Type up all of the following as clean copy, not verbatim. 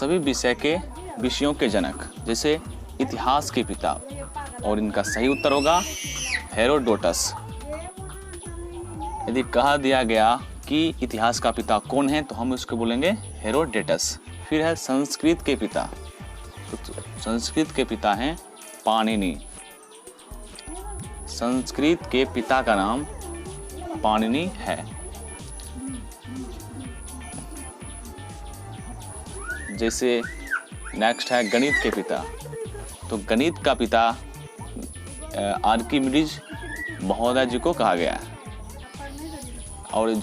सभी विषयों के जनक, जैसे इतिहास के पिता, और इनका सही उत्तर होगा हेरोडोटस। यदि कहा दिया गया कि इतिहास का पिता कौन है तो हम उसको बोलेंगे हेरोडेटस। फिर है संस्कृत के पिता, तो संस्कृत के पिता हैं पाणिनि। संस्कृत के पिता का नाम पाणिनि है। जैसे नेक्स्ट है गणित के पिता, तो गणित का पिता आर्किमिडीज महोदय जी को कहा गया है, और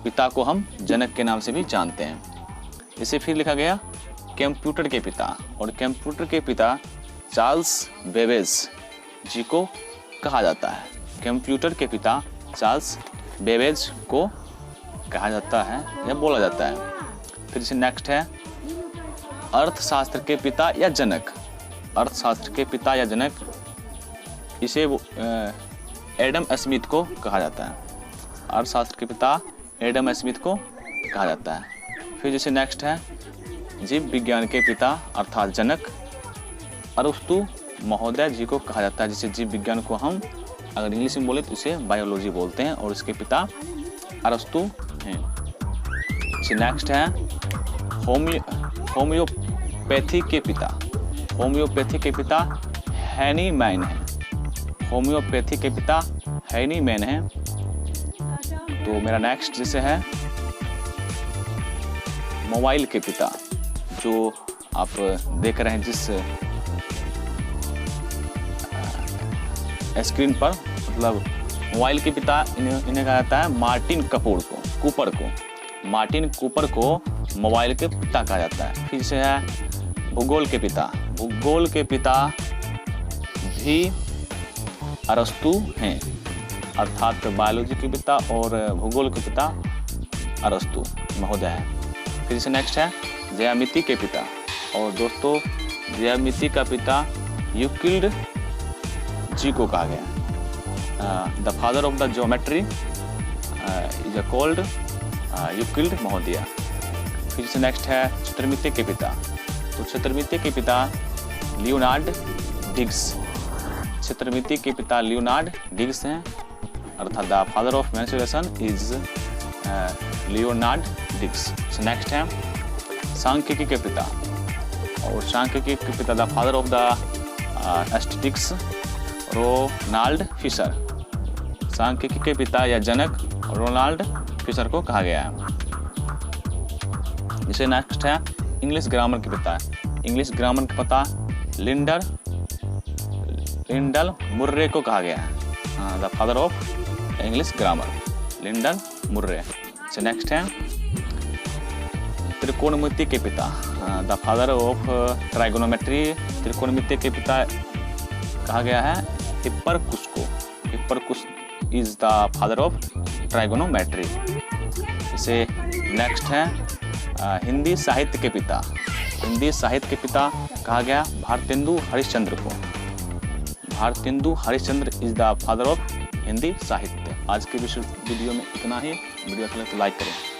पिता को हम जनक के नाम से भी जानते हैं। इसे फिर लिखा गया कंप्यूटर के पिता, और कंप्यूटर के पिता चार्ल्स बेबेज जी को कहा जाता है। कंप्यूटर के पिता चार्ल्स बेबेज को कहा जाता है या बोला जाता है। फिर इसे नेक्स्ट है अर्थशास्त्र के पिता या जनक। अर्थशास्त्र के पिता या जनक, इसे एडम स्मिथ को कहा जाता है। अर्थशास्त्र के पिता एडम स्मिथ को कहा जाता है। फिर जैसे नेक्स्ट है जीव विज्ञान के पिता अर्थात जनक अरस्तु महोदय जी को कहा जाता है। जिसे जीव विज्ञान को हम अगर इंग्लिश में बोले तो इसे बायोलॉजी बोलते हैं, और इसके पिता अरस्तु हैं। जैसे नेक्स्ट है होम्योपैथी के पिता। होम्योपैथी के पिता हैनी मैन है। होम्योपैथी के पिता हैनी मैन है। तो मेरा नेक्स्ट जैसे है मोबाइल के पिता, जो आप देख रहे हैं जिस स्क्रीन पर, मतलब मोबाइल के पिता इन्हें कहा जाता है मार्टिन कूपर को। मार्टिन कूपर को मोबाइल के पिता कहा जाता है। फिर से है भूगोल के पिता। भूगोल के पिता भी अरस्तु हैं, अर्थात बायोलॉजी के पिता और भूगोल के पिता अरस्तु महोदय है। फिर से नेक्स्ट है ज्यामिति के पिता, और दोस्तों ज्यामिति का पिता यूक्लिड जी को कहा गया। The father of the geometry is called Euclid महोदय। फिर से नेक्स्ट है क्षेत्रमिति के पिता। तो क्षेत्रमिति के पिता लियोनार्ड डिग्स। क्षेत्रमिति के पिता लियोनार्ड डिग्स हैं, अर्थात the father of mensuration is Leonard Digges. नेक्स्ट है सांख्यिकी के पिता, और सांख्यिकी के पिता the father of the statistics Ronald Fisher. सांख्यिकी के पिता या जनक रोनाल्ड फिशर को कहा गया है। जैसे नेक्स्ट है इंग्लिश ग्रामर के पिता। इंग्लिश ग्रामर के पिता लिंडल मुर्रे को कहा गया है। The father of English grammar Lindley Murray. से नेक्स्ट है त्रिकोणमिति के पिता। The father of trigonometry. त्रिकोणमिति के पिता कहा गया है हिप्परकुस को। Hipparchus is the father of trigonometry. इसे नेक्स्ट है हिंदी साहित्य के पिता। हिंदी साहित्य के पिता कहा गया भारतेंदु हरिश्चंद्र को। Bharatendu Harishchandra is the father of Hindi साहित्य। आज के वीडियो में इतना ही। वीडियो अच्छा लगे तो लाइक करें।